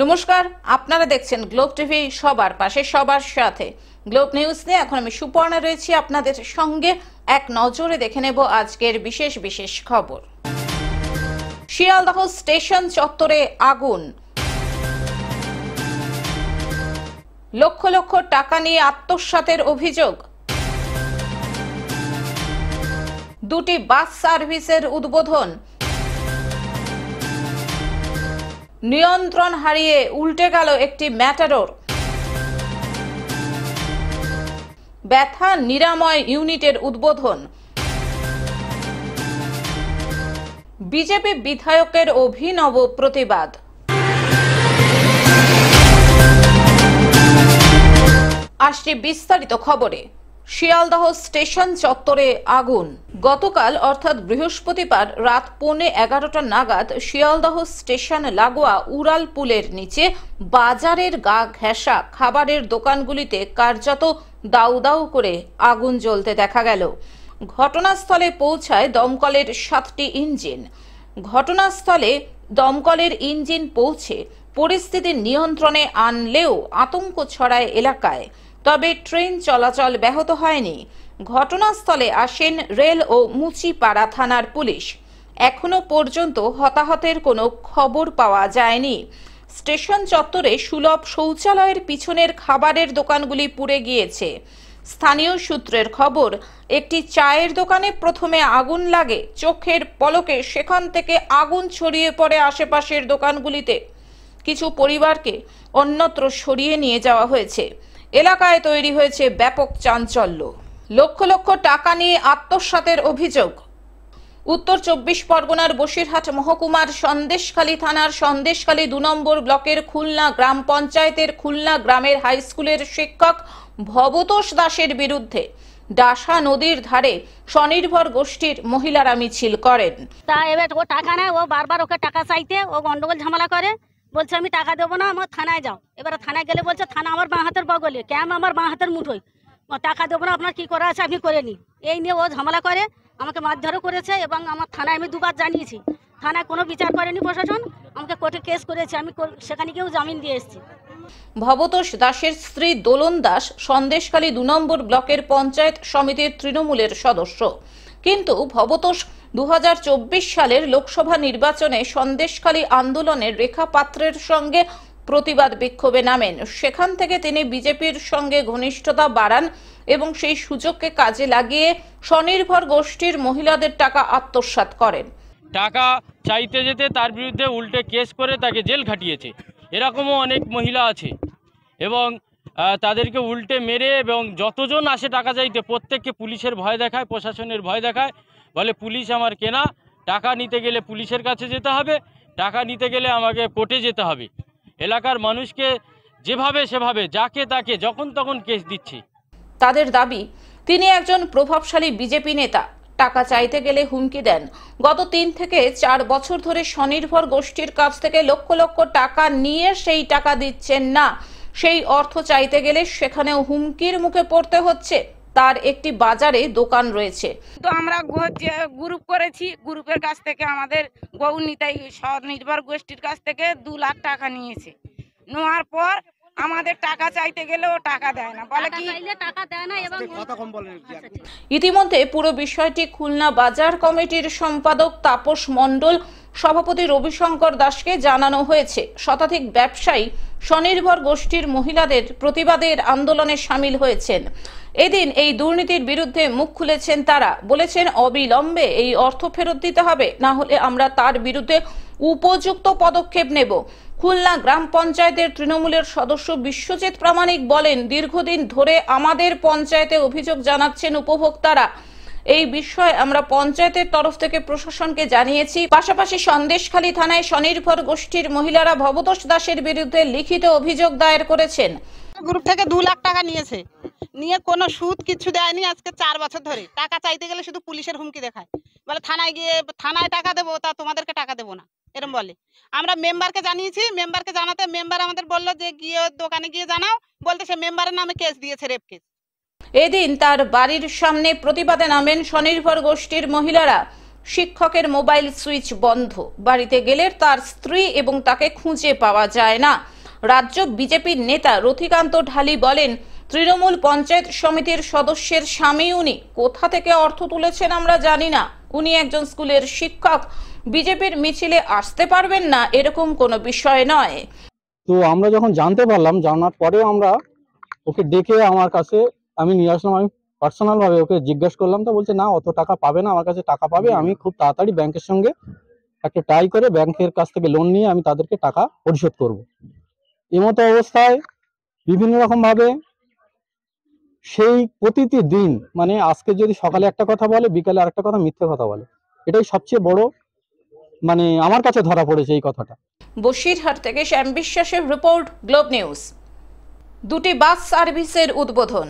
নমস্কার, আপনারা দেখছেন গ্লোব টিভি, সবার পাশে সবার সাথে। গ্লোব নিউজ নিয়ে এখন আমি সুপর্ণা রয়েছি আপনাদের সঙ্গে। এক নজরে দেখে নেব আজকের বিশেষ বিশেষ খবর। শিয়ালদহ স্টেশন চত্বরে আগুন, লক্ষ লক্ষ টাকা নিয়ে আত্মসাতের অভিযোগ। দুটি বাস সার্ভিসের উদ্বোধন, নিয়ন্ত্রণ হারিয়ে উল্টে গেল একটি ম্যাটাডোর। ব্যথা নিরাময় ইউনিটের উদ্বোধন। বিজেপি বিধায়কের অভিনব প্রতিবাদ। আসছে বিস্তারিত খবরে। শিয়ালদহ স্টেশন চত্বরে আগুন। গতকাল অর্থাৎ বৃহস্পতিবার রাত 11:15 নাগাদ শিয়ালদহ স্টেশন লাগোয়া উড়াল পুলের নিচে বাজারের গা ঘেঁষা খাবারের দোকানগুলিতে কার্যত দাউ দাউ করে আগুন জ্বলতে দেখা গেল। ঘটনাস্থলে পৌঁছায় দমকলের 7টি ইঞ্জিন। ঘটনাস্থলে দমকলের ইঞ্জিন পৌঁছে পরিস্থিতি নিয়ন্ত্রণে আনলেও আতঙ্ক ছড়ায় এলাকায়। তবে ট্রেন চলাচল ব্যাহত হয়নি। ঘটনাস্থলে আসেন রেল ও মুচিপাড়া থানার পুলিশ। এখনো পর্যন্ত হতাহতের কোনো খবর পাওয়া যায়নি। স্টেশন চত্বরে সুলভ শৌচালয়ের পিছনের খাবারের দোকানগুলি পুড়ে গিয়েছে। স্থানীয় সূত্রের খবর, একটি চায়ের দোকানে প্রথমে আগুন লাগে, চোখের পলকে সেখান থেকে আগুন ছড়িয়ে পড়ে আশেপাশের দোকানগুলিতে। কিছু পরিবারকে অন্যত্র সরিয়ে নিয়ে যাওয়া হয়েছে। এলাকায় তৈরি হয়েছে ব্যাপক চাঞ্চল্য। লক্ষ লক্ষ টাকা নিয়ে আত্মসাতের অভিযোগ। উত্তর 24 পরগনার বসিরহাট মহকুমার সন্দেশখালী থানার সন্দেশখালী 2 নম্বর ব্লকের খুলনা গ্রাম পঞ্চায়েতের খুলনা গ্রামের হাই স্কুলের শিক্ষক ভবতোষ দাসের বিরুদ্ধে ডাসা নদীর ধারে স্বনির্ভর গোষ্ঠীর মহিলারা মিছিল করেন। তা এবার ও টাকা নেয়, ও বারবার ওকে টাকা চাইতে ও গন্ডগোল ঝামেলা করে, বলছে আমি টাকা দেবো না, আমার থানায় যাও। এবারে থানায় গেলে বলছে থানা আমার বাঁ হাতের বগলে, ক্যাম্প আমার বাঁ হাতের মুঠোয়, টাকা দেবো না, আপনার কি করা আছে আপনি করে নিন। এই নিয়ে ও ঝামেলা করে, আমাকে মারধরও করেছে এবং আমার থানায় আমি 2 বার জানিয়েছি। থানায় কোনো বিচার করেনি প্রশাসন, আমাকে কোর্টে কেস করেছে, আমি সেখানে গিয়েও জামিন দিয়ে এসেছি। ভবতোষ দাসের স্ত্রী দোলন দাস সন্দেশখালী 2 নম্বর ব্লকের পঞ্চায়েত সমিতির তৃণমূলের সদস্য। কিন্তু ভবতোষ 2024 সালের লোকসভা নির্বাচনে সন্দেশখালী আন্দোলনের রেখা পাত্রের সঙ্গে প্রতিবাদ বিক্ষোভে নামেন। সেখান থেকে তিনি বিজেপির সঙ্গে ঘনিষ্ঠতা বাড়ান এবং সেই সুযোগকে কাজে লাগিয়ে স্বনির্ভর গোষ্ঠীর মহিলাদের টাকা আত্মসাৎ করেন। টাকা চাইতে যেতে তার বিরুদ্ধে উল্টে কেস করে তাকে জেল খাটিয়েছে। এরকমও অনেক মহিলা আছে এবং তাদেরকে উল্টে মেরে এবং যতজন আসে টাকা চাইতে প্রত্যেককে পুলিশের ভয় দেখায়, প্রশাসনের ভয় দেখায়, বলে পুলিশ আমার কেনা, টাকা নিতে গেলে পুলিশের কাছে যেতে হবে, টাকা নিতে গেলে আমাকে কোর্টে যেতে হবে। এলাকার মানুষকে যেভাবে সেভাবে যাকে তাকে যখন তখন কেস দিচ্ছে। তাদের দাবি, তিনি একজন প্রভাবশালী বিজেপি নেতা, টাকা চাইতে গেলে হুমকি দেন। গত 3 থেকে 4 বছর ধরে স্বনির্ভর গোষ্ঠীর কাছ থেকে লক্ষ লক্ষ টাকা নিয়ে সেই টাকা দিচ্ছেন না। সেই অর্থ চাইতে গেলে সেখানেও হুমকির মুখে পড়তে হচ্ছে। তার একটি বাজারে দোকান রয়েছে। তো আমরা গ্রুপ করেছি, গ্রুপের কাছ থেকে আমাদের গৌনিতাই স্বনির্ভর গোষ্ঠীর কাছ থেকে 2 লাখ টাকা নিয়েছে। নেওয়ার পর আমাদের টাকা চাইতে গেলেও টাকা দেয় না, বলে কি টাকা দেয় না এবং ইতিমধ্যে পুরো বিষয়টি খুলনা বাজার কমিটির সম্পাদক তাপস মণ্ডল, সভাপতি রবিশঙ্কর দাসকে জানানো হয়েছে। শতাধিক ব্যবসায়ী স্বনির্ভর গোষ্ঠীর মহিলাদের প্রতিবাদের আন্দোলনে সামিল হয়েছেন। এদিন এই দুর্নীতির বিরুদ্ধে মুখ খুলেছেন তারা। বলেছেন অবিলম্বে এই অর্থ ফেরত দিতে হবে, না হলে আমরা তার বিরুদ্ধে উপযুক্ত পদক্ষেপ নেব। খুলনা গ্রাম পঞ্চায়েতের তৃণমূলের সদস্য বিশ্বজিৎ প্রামাণিক বলেন, দীর্ঘদিন ধরে আমাদের পঞ্চায়েতে অভিযোগ জানাচ্ছেন উপভোক্তারা। এই বিষয়ে আমরা পঞ্চায়েতের তরফ থেকে প্রশাসনকে জানিয়েছি। পাশাপাশি সন্দেশখালী থানায় স্বনির্ভর গোষ্ঠীর মহিলারা ভবতোষ দাসের বিরুদ্ধে লিখিত অভিযোগ দায়ের করেছেন। গ্রুপ থেকে 2 লাখ টাকা নিয়েছে, নিয়ে কোনো সুদ কিছু দেয়নি। আজকে 4 বছর ধরে টাকা চাইতে গেলে শুধু পুলিশের হুমকি দেখায়, বলে থানায় গিয়ে থানায় টাকা দেবো, তা তোমাদেরকে টাকা দেবো না, এরকম বলে। আমরা মেম্বারকে জানিয়েছি, মেম্বারকে জানাতে মেম্বার আমাদের বললো যে গিয়ে দোকানে গিয়ে জানাও, বলতে সে মেম্বারের নামে কেস দিয়েছে, রেপ কেস। এদিন তার বাড়ির সামনে প্রতিবাদে নামেন স্বনির্ভর গোষ্ঠীর মহিলারা। শিক্ষকের মোবাইল সুইচ বন্ধ, বাড়িতে গেলে তার স্ত্রী এবং তাকে খুঁজে পাওয়া যায় না। রাজ্য বিজেপির নেতা রথিকান্ত ঢালি বলেন, তৃণমূল পঞ্চায়েত সমিতির সদস্যের স্বামী উনি, কোথা থেকে অর্থ তুলেছেন আমরা জানি না। উনি একজন স্কুলের শিক্ষক, বিজেপির মিছিলে আসতে পারবেন না এরকম কোনো বিষয় নয়। তো আমরা যখন জানতে পারলাম, জানার পরেও আমরা ওকে ডেকে আমার কাছে আমি নিয়ে আসলাম। আমি পার্সোনাল ভাবে ওকে জিজ্ঞেস করলাম, তো বলছে না অত টাকা পাবে না, আমার কাছে টাকা পাবে, আমি খুব তাড়াতাড়ি ব্যাংকের সঙ্গে একটা টাই করে ব্যাংকের কাছ থেকে লোন নিয়ে আমি তাদেরকে টাকা পরিশোধ করব। এমতো অবস্থায় বিভিন্ন রকম ভাবে সেই প্রতিটি দিন, মানে আজকে যদি সকালে একটা কথা বলে, বিকালে আরেকটা কথা, মিথ্যে কথা বলে, এটাই সবচেয়ে বড় মানে আমার কাছে ধরা পড়েছে এই কথাটা। বসিরহাট থেকে শ্যাম বিশ্বাসের রিপোর্ট, গ্লোব নিউজ। দুটি বাস সার্ভিসের উদ্বোধন।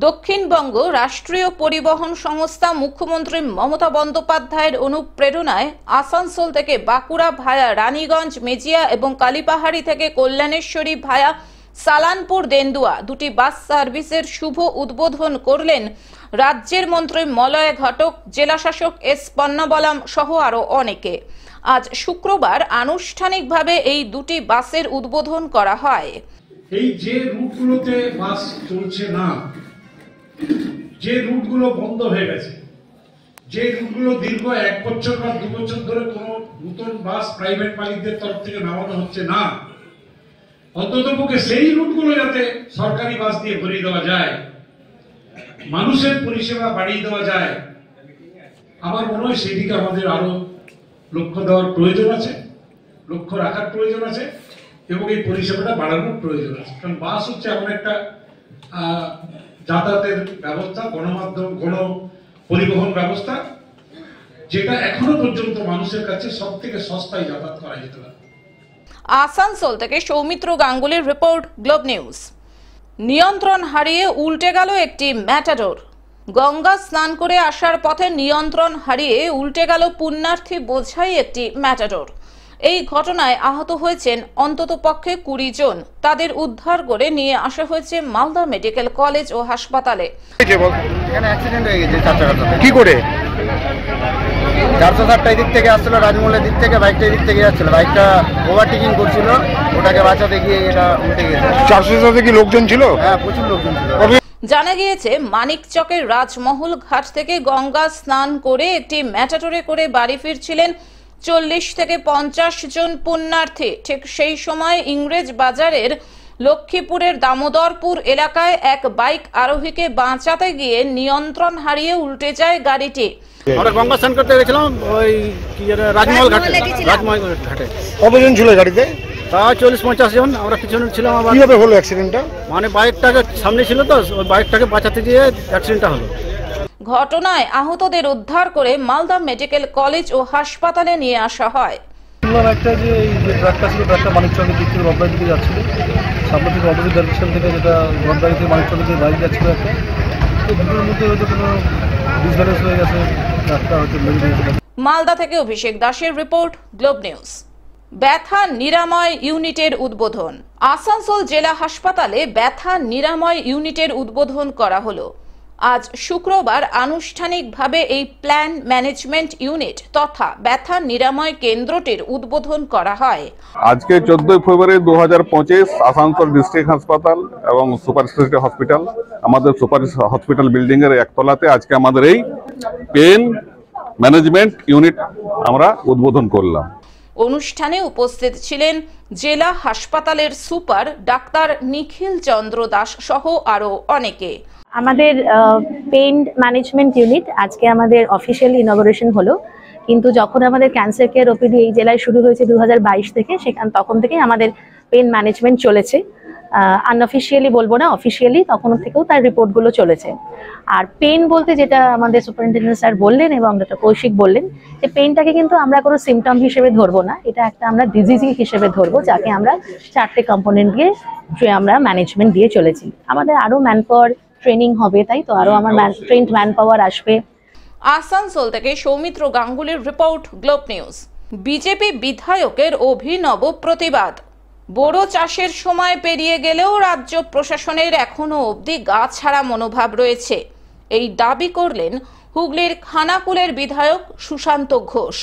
দক্ষিণবঙ্গ রাষ্ট্রীয় পরিবহন সংস্থা মুখ্যমন্ত্রী মমতা বন্দ্যোপাধ্যায়ের অনুপ্রেরণায় আসানসোল থেকে বাঁকুড়া ভায়া রানীগঞ্জ, মেজিয়া এবং কালীপাহাড়ি থেকে কল্যাণেশ্বরী ভায়া সালানপুর দেন্দুয়া দুটি বাস সার্ভিসের শুভ উদ্বোধন করলেন রাজ্যের মন্ত্রী মলয় ঘটক, জেলাশাসক এস পন্নাবলাম সহ আরও অনেকে। আজ শুক্রবার আনুষ্ঠানিকভাবে এই দুটি বাসের উদ্বোধন করা হয়। এই যে রুটগুলোতে বাস চলছে না, যে রুটগুলো বন্ধ হয়ে গেছে, যে রুটগুলো দীর্ঘ 1 বছর বা 2 বছর ধরে কোনো নতুন বাস প্রাইভেট মালিকদের তরফ থেকে নামানো হচ্ছে না, অন্ততপক্ষে সেই রুটগুলো যাতে সরকারি বাস দিয়ে ভরিয়ে দেওয়া যায়, মানুষের পরিষেবা বাড়িয়ে দেওয়া যায়, আমার মনে হয় সেদিকে আমাদের আরো লক্ষ্য দেওয়ার প্রয়োজন আছে, লক্ষ্য রাখার প্রয়োজন আছে এবং এই পরিষেবাটা বাড়ানোর প্রয়োজন আছে। কারণ বাস হচ্ছে এমন একটা যাতায়াতের ব্যবস্থা, গণমাধ্যম, গণ পরিবহন ব্যবস্থা, যেটা এখনো পর্যন্ত মানুষের কাছে সব থেকে সস্তায় যাতায়াত করা যেতে পারে। আসানসোল থেকে সৌমিত্র গাঙ্গুলির রিপোর্ট, গ্লোব নিউজ। নিয়ন্ত্রণ হারিয়ে উল্টে গেল একটি ম্যাটাডোর। গঙ্গা স্নান করে আসার পথে নিয়ন্ত্রণ হারিয়ে উল্টে গেল পুণ্যার্থী বোঝাই একটি ম্যাটাডোর। এই ঘটনায় আহত হয়েছেন অন্ততপক্ষে 20 জন। তাদের উদ্ধার করে নিয়ে আসা হয়েছে মালদা মেডিকেল কলেজ ও হাসপাতালে। এখানে অ্যাক্সিডেন্ট হয়ে গেছে 4 চাকার সাথে। কি করে? 407টা দিক থেকে আসছিল, রাজমহলের দিক থেকে, বাইকটা দিক থেকে যাচ্ছিল, বাইকটা ওভারটেকিং করছিল, ওটাকে বাঁচাতে গিয়ে এটা উল্টে গেছে। 407 কি লোকজন ছিল? হ্যাঁ, প্রচুর লোকজন ছিল। জানা গিয়েছে মানিকচকের রাজমহল ঘাট থেকে গঙ্গা স্নান করে একটি ম্যাটাডোরে করে বাড়ি ফিরছিলেন 40 থেকে 50 জন পুণ্যার্থী। ঠিক সেই সময় ইংরেজ বাজারের লক্ষ্মীপুরের দামোদরপুর এলাকায় এক বাইক আরোহীকে বাঁচাতে গিয়ে নিয়ন্ত্রণ হারিয়ে উল্টে যায় গাড়িটি। আমরা গঙ্গা স্নান করতে গেছিলাম ওই কি রাজমহল ঘাটে। রাজমহল ঘাটে কতজন ছিল গাড়িতে? তা 40-50 জন। আমরা পিছনে ছিলাম। আবার কিভাবে হলো অ্যাক্সিডেন্টটা? মানে বাইকটাকে সামনে ছিল তো, ওই বাইকটাকে বাঁচাতে গিয়ে অ্যাক্সিডেন্টটা হলো। ঘটনায় আহতদের উদ্ধার করে মালদা মেডিকেল কলেজ ও হাসপাতালে নিয়ে আসা হয়। একটা যে ট্রাকটা ছিল, ট্রাকটা মানিকচকের দিক থেকে রথবাড়ির দিকে যাচ্ছিল, সামনে থেকে অপোজিট ডাইরেকশন থেকে, যেটা রথবাড়ি থেকে মানিকচকের দিকে বাইক যাচ্ছিল একটা, তো দুটোর মধ্যে হয়তো কোনো ডিসব্যালেন্স হয়ে গেছে, ট্রাকটা হয়তো লেগে গেছে। মালদা থেকে অভিষেক দাসের রিপোর্ট, গ্লোব নিউজ। ব্যথা নিরাময় ইউনিটের উদ্বোধন। আসানসোল জেলা হাসপাতালে ব্যথা নিরাময় ইউনিটের উদ্বোধন করা হলো। আজ শুক্রবার আনুষ্ঠানিকভাবে এই প্ল্যান ম্যানেজমেন্ট ইউনিট তথা ব্যথা নিরাময় কেন্দ্রটির উদ্বোধন করা হয়। আজকে 14 ফেব্রুয়ারি 2025 আসানসোল ডিস্ট্রিক্ট হাসপাতাল এবং সুপার স্পেশালিটি হসপিটাল, আমাদের সুপার হসপিটাল বিল্ডিং এর একতলাতে আজকে আমাদের এই পেন ম্যানেজমেন্ট ইউনিট আমরা উদ্বোধন করলাম। অনুষ্ঠানে উপস্থিত ছিলেন জেলা হাসপাতালের সুপার ডাক্তার নিখিল চন্দ্র দাস সহ আরো অনেকে। আমাদের পেন ম্যানেজমেন্ট ইউনিট আজকে আমাদের অফিসিয়ালি ইনগরেশন হলো, কিন্তু যখন আমাদের ক্যান্সার কেয়ার ওপিডি এই জেলায় শুরু হয়েছে 2022 থেকে, তখন থেকেই আমাদের পেন ম্যানেজমেন্ট চলেছে। আনঅফিসিয়ালি বলবো না, অফিসিয়ালি তখন থেকেও তার রিপোর্টগুলো চলেছে। আর পেন বলতে যেটা আমাদের সুপারিনটেন্ডেন্ট স্যার বললেন এবং ডক্টর কৌশিক বললেন, যে পেনটাকে কিন্তু আমরা কোনো সিমটম হিসেবে ধরবো না, এটা একটা আমরা ডিজিজ হিসেবে ধরবো, যাকে আমরা 4টে কম্পোনেন্ট দিয়ে আমরা ম্যানেজমেন্ট দিয়ে চলেছি। আমাদের আরও ম্যানপাওয়ার ট্রেনিং হবে, তাই তো আরও আমার ট্রেন্ড ম্যানপাওয়ার আসবে। আসানসোল থেকে সৌমিত্র গাঙ্গুলির রিপোর্ট, গ্লোব নিউজ। বিজেপি বিধায়কের অভিনব প্রতিবাদ। বোরো চাষের সময় পেরিয়ে গেলেও রাজ্য প্রশাসনের এখনো অবধি গা ছাড়া মনোভাব রয়েছে, এই দাবি করলেন হুগলির খানাকুলের বিধায়ক সুশান্ত ঘোষ।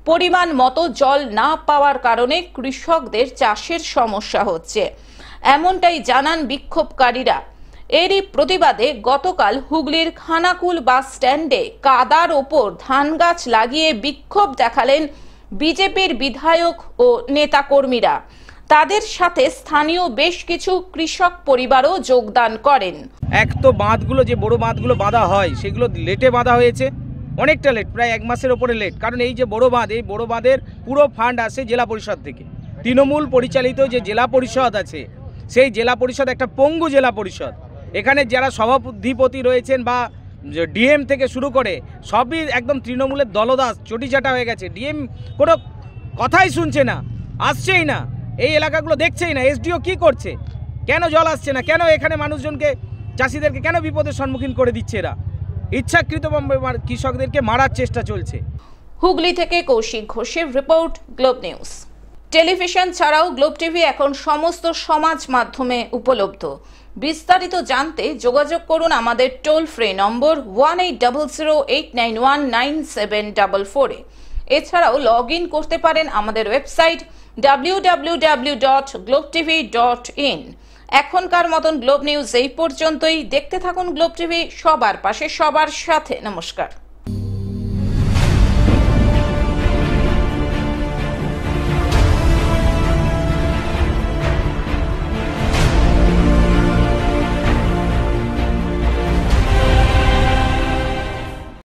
পরিমাণ মতো জল না পাওয়ার কারণে কৃষকদের চাষের সমস্যা হচ্ছে, এমনটাই জানান বিক্ষোভকারীরা। এরই প্রতিবাদে গতকাল হুগলির খানাকুল বাস স্ট্যান্ডে কাদার ওপর ধান গাছ লাগিয়ে বিক্ষোভ দেখালেন বিজেপির বিধায়ক ও নেতাকর্মীরা। তাদের সাথে স্থানীয় বেশ কিছু কৃষক পরিবারও যোগদান করেন। এক তো বাঁধগুলো, যে বড় বাঁধগুলো বাঁধা হয় সেগুলো লেটে বাঁধা হয়েছে, অনেকটা লেট, প্রায় 1 মাসের ওপরে লেট। কারণ এই যে বড় বাঁধ, এই বড় বাঁধের পুরো ফান্ড আসে জেলা পরিষদ থেকে। তৃণমূল পরিচালিত যে জেলা পরিষদ আছে, সেই জেলা পরিষদ একটা পঙ্গু জেলা পরিষদ। এখানে যারা সভাধিপতি রয়েছেন বা ডিএম থেকে শুরু করে সবই একদম তৃণমূলের দলদাস, চটিচাটা হয়ে গেছে। ডিএম কোনো কথাই শুনছে না, আসছেই না, এই এলাকাগুলো দেখছেই না। এসডিও কি করছে? কেন জল আসছে না? কেন এখানে মানুষজনকে, চাষিদেরকে কেন বিপদের সম্মুখীন করে দিচ্ছে এরা? ইচ্ছাকৃতভাবে কৃষকদেরকে মারার চেষ্টা চলছে। হুগলি থেকে কৌশিক ঘোষের রিপোর্ট, গ্লোব নিউজ। টেলিভিশন ছাড়াও গ্লোব টিভি এখন সমস্ত সমাজ মাধ্যমে উপলব্ধ। বিস্তারিত জানতে যোগাযোগ করুন আমাদের টোল ফ্রি নম্বর 1800891974 এ। এছাড়াও লগ ইন করতে পারেন আমাদের ওয়েবসাইট www.globetv.in। এখনকার মতন গ্লোব নিউজ এই পর্যন্তই। দেখতে থাকুন গ্লোব টিভি, সবার পাশে সবার সাথে। নমস্কার।